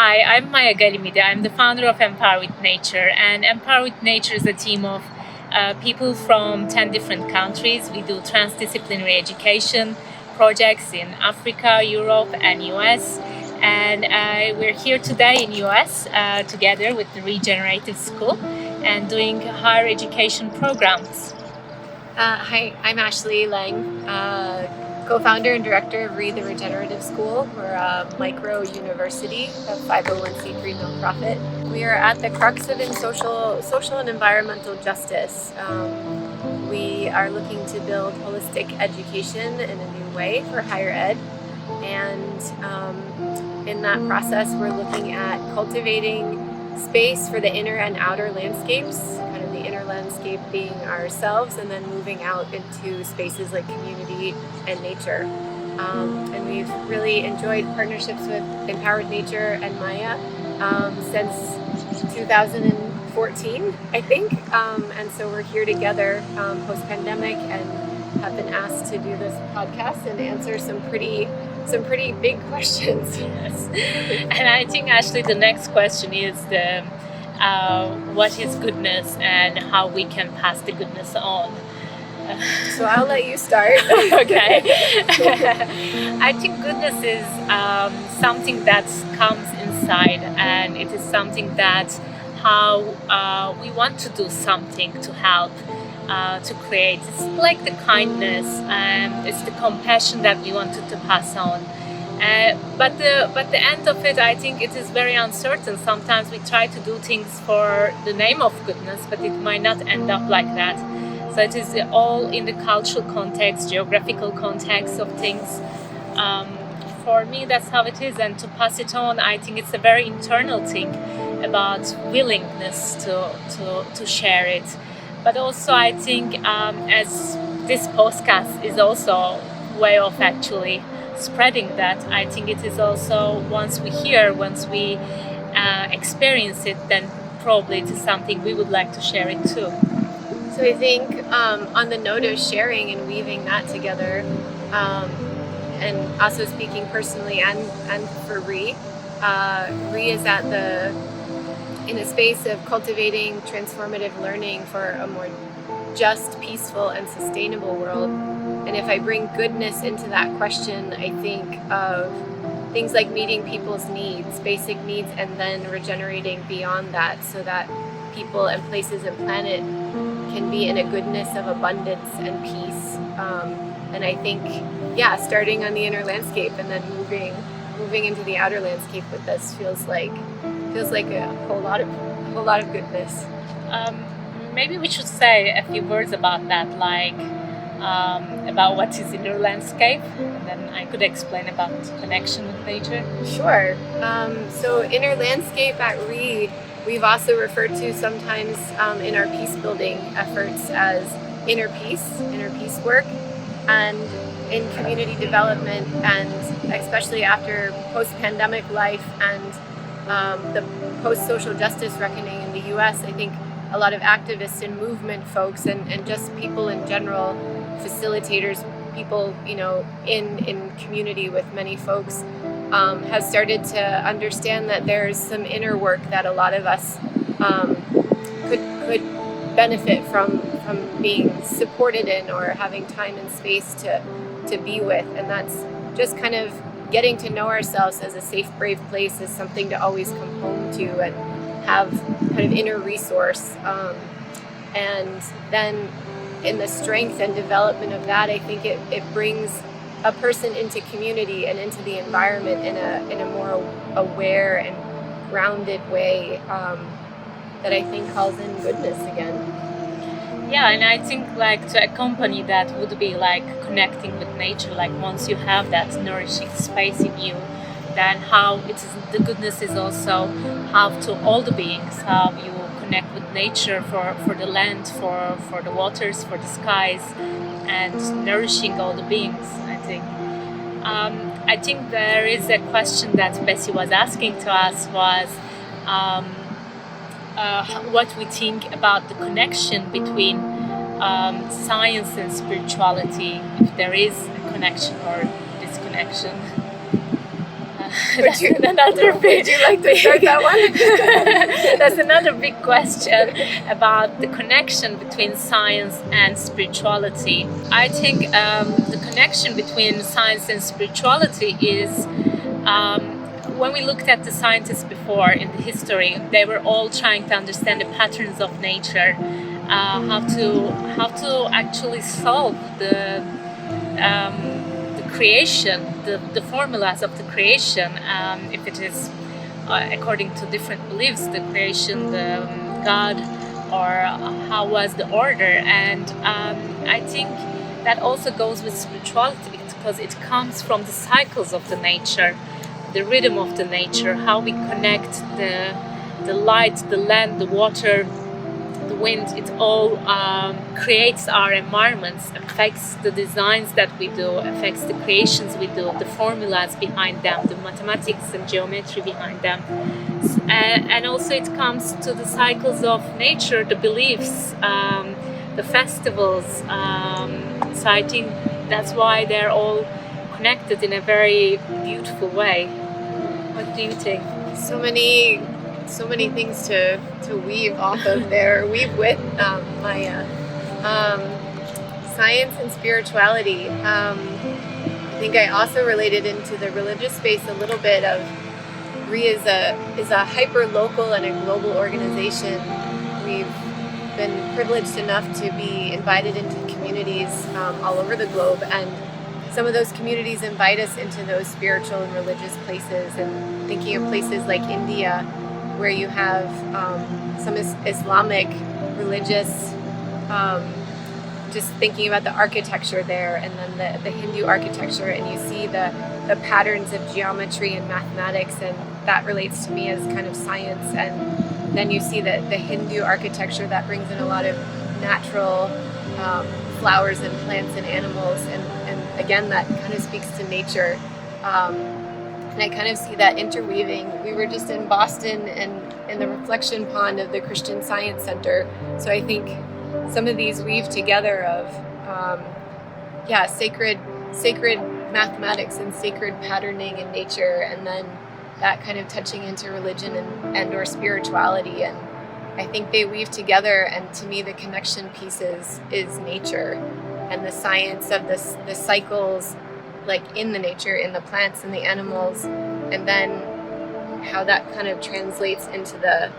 Hi, I'm Maya Galimidi. I'm the founder of Empower with Nature, and Empower with Nature is a team of people from 10 different countries. We do transdisciplinary education projects in Africa, Europe, and US. And we're here today in US together with the Regenerative School and doing higher education programs. Hi, I'm Ashlei Laing, co-founder and director of the Regenerative School. We're a micro university, a 501c3 nonprofit. We are at the crux of social and environmental justice. We are looking to build holistic education in a new way for higher ed, and in that process, we're looking at cultivating space for the inner and outer landscapes, kind of the inner landscape being ourselves, and then moving out into spaces like community and nature. And we've really enjoyed partnerships with Empowered Nature and Maya since 2014, I think. And so we're here together post-pandemic and have been asked to do this podcast and answer some pretty big questions. Yes. And I think actually the next question is what is goodness and how we can pass the goodness on. So I'll let you start. Okay. I think goodness is something that comes inside, and it is something that how we want to do something to help, to create. It's like the kindness, it's the compassion that we wanted to pass on. But the end of it, I think it is very uncertain. Sometimes we try to do things for the name of goodness, but it might not end up like that. So it is all in the cultural context, geographical context of things. For me, that's how it is. And to pass it on, I think it's a very internal thing about willingness to share it. But also, I think as this podcast is also a way of actually spreading that, I think it is also once we experience it, then probably it is something we would like to share it too. So I think on the note of sharing and weaving that together, and also speaking personally and for Ree is in a space of cultivating transformative learning for a more just, peaceful, and sustainable world. And if I bring goodness into that question, I think of things like meeting people's needs, basic needs, and then regenerating beyond that so that people and places and planet can be in a goodness of abundance and peace. And I think, starting on the inner landscape and then moving into the outer landscape with this feels like a whole lot of goodness. Maybe we should say a few words about that, like about what is inner landscape, and then I could explain about connection with nature. Sure. So inner landscape at Ree, we've also referred to sometimes in our peace building efforts as inner peace work, and in community development, and especially after post-pandemic life and the post-social justice reckoning in the US, I think a lot of activists and movement folks and just people in general, facilitators, people in community with many folks, have started to understand that there's some inner work that a lot of us could benefit from being supported in, or having time and space to be with. And that's just kind of getting to know ourselves as a safe, brave place is something to always come home to and have kind of inner resource. And then in the strength and development of that, I think it brings a person into community and into the environment in a more aware and grounded way, that I think calls in goodness again. Yeah, and I think like to accompany that would be like connecting with nature. Like once you have that nourishing space in you, then how it is, the goodness is also how to all the beings, how you connect with nature for the land, for the waters, for the skies, and nourishing all the beings, I think. I think there is a question that Bessie was asking to us was what we think about the connection between science and spirituality, if there is a connection or disconnection. That's another big. Would you like to start that one? That's another big question about the connection between science and spirituality. I think the connection between science and spirituality is when we looked at the scientists before in the history, they were all trying to understand the patterns of nature, how to actually solve the creation, the formulas of the creation, if it is according to different beliefs, the creation, the God, or how was the order. And I think that also goes with spirituality, because it comes from the cycles of the nature, the rhythm of the nature, how we connect the light, the land, the water, the wind. It all creates our environments, affects the designs that we do, affects the creations we do, the formulas behind them, the mathematics and geometry behind them. And also it comes to the cycles of nature, the beliefs, the festivals. So I think that's why they're all connected in a very beautiful way. What do you think? So many things to weave off of there. Weave with Maya. Science and spirituality. I think I also related into the religious space a little bit of RE is a hyper local and a global organization. We've been privileged enough to be invited into communities all over the globe, and some of those communities invite us into those spiritual and religious places. And thinking of places like India, where you have some Islamic religious, just thinking about the architecture there, and then the Hindu architecture, and you see the patterns of geometry and mathematics, and that relates to me as kind of science. And then you see the Hindu architecture that brings in a lot of natural flowers and plants and animals, and again, that kind of speaks to nature. And I kind of see that interweaving. We were just in Boston and in the reflection pond of the Christian Science Center. So I think some of these weave together of, sacred mathematics and sacred patterning in nature, and then that kind of touching into religion and or spirituality. And I think they weave together, and to me the connection pieces is nature and the science of the cycles, like in the nature, in the plants and the animals, and then how that kind of translates into the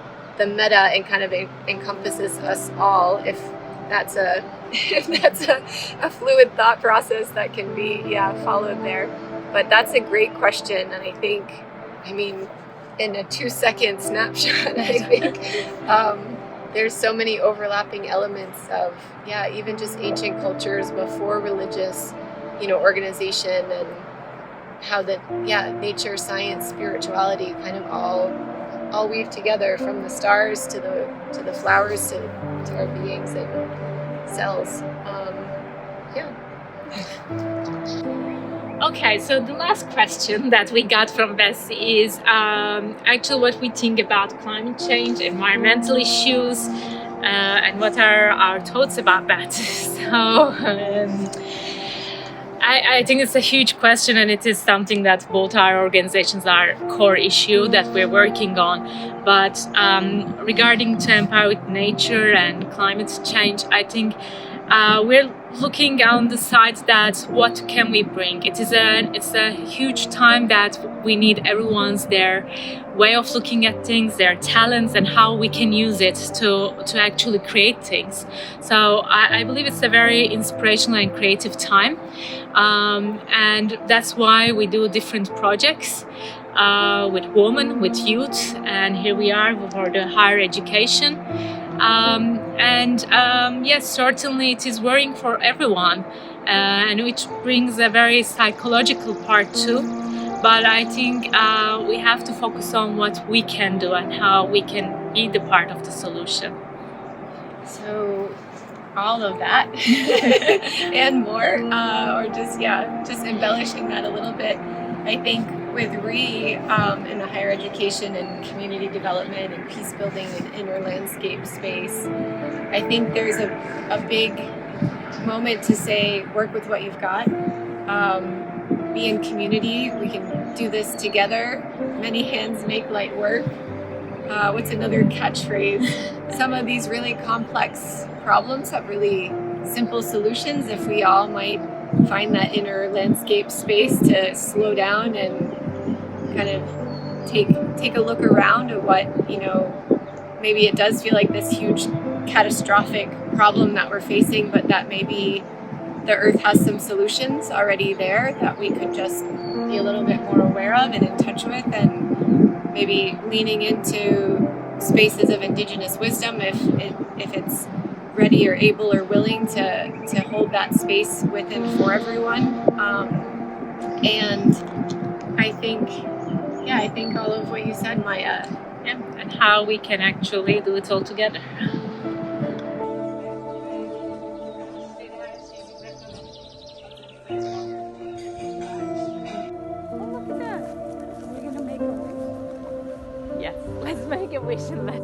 meta and kind of encompasses us all, if that's a fluid thought process that can be followed there. But that's a great question, and I mean in a 2-second snapshot, I think there's so many overlapping elements of even just ancient cultures before religious organization, and how nature, science, spirituality kind of all weave together, from the stars to the flowers to our beings and cells. Okay, so the last question that we got from Bessie is actually what we think about climate change, environmental issues, and what are our thoughts about that. So I think it's a huge question, and it is something that both our organizations are core issue that we're working on. But regarding to empower with nature and climate change, I think we're looking on the side that what can we bring. It's a huge time that we need everyone's their way of looking at things, their talents, and how we can use it to actually create things. So I believe it's a very inspirational and creative time, and that's why we do different projects with women, with youth, and here we are for the higher education. Yes, certainly it is worrying for everyone, and which brings a very psychological part too. But I think we have to focus on what we can do and how we can be the part of the solution. So all of that and more, or just embellishing that a little bit. I think with RE in the higher education and community development and peace building and inner landscape space, I think there's a big moment to say, work with what you've got. be in community. We can do this together. Many hands make light work. What's another catchphrase? Some of these really complex problems have really simple solutions if we all might find that inner landscape space to slow down and kind of take a look around at what, maybe it does feel like this huge catastrophic problem that we're facing, but that maybe the earth has some solutions already there that we could just be a little bit more aware of and in touch with, and maybe leaning into spaces of indigenous wisdom if it's ready or able or willing to hold that space within for everyone. And I think all of what you said, Maya. And how we can actually do it all together. Oh, look at that. We're gonna make a wish. Yes, let's make a wish and let